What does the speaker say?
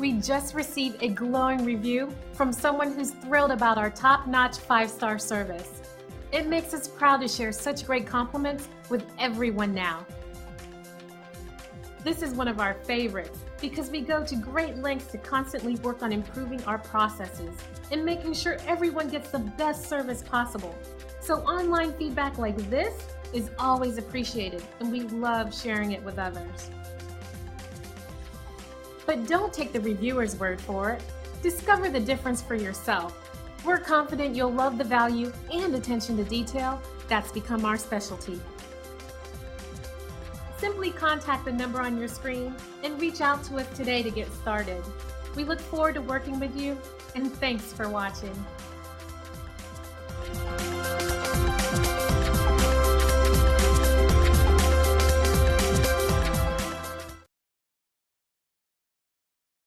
We just received a glowing review from someone who's thrilled about our top-notch 5-star service. It makes us proud to share such great compliments with everyone now. This is one of our favorites because we go to great lengths to constantly work on improving our processes and making sure everyone gets the best service possible. So online feedback like this is always appreciated, and we love sharing it with others. But don't take the reviewer's word for it. Discover the difference for yourself. We're confident you'll love the value and attention to detail that's become our specialty. Simply contact the number on your screen and reach out to us today to get started. We look forward to working with you, and thanks for watching.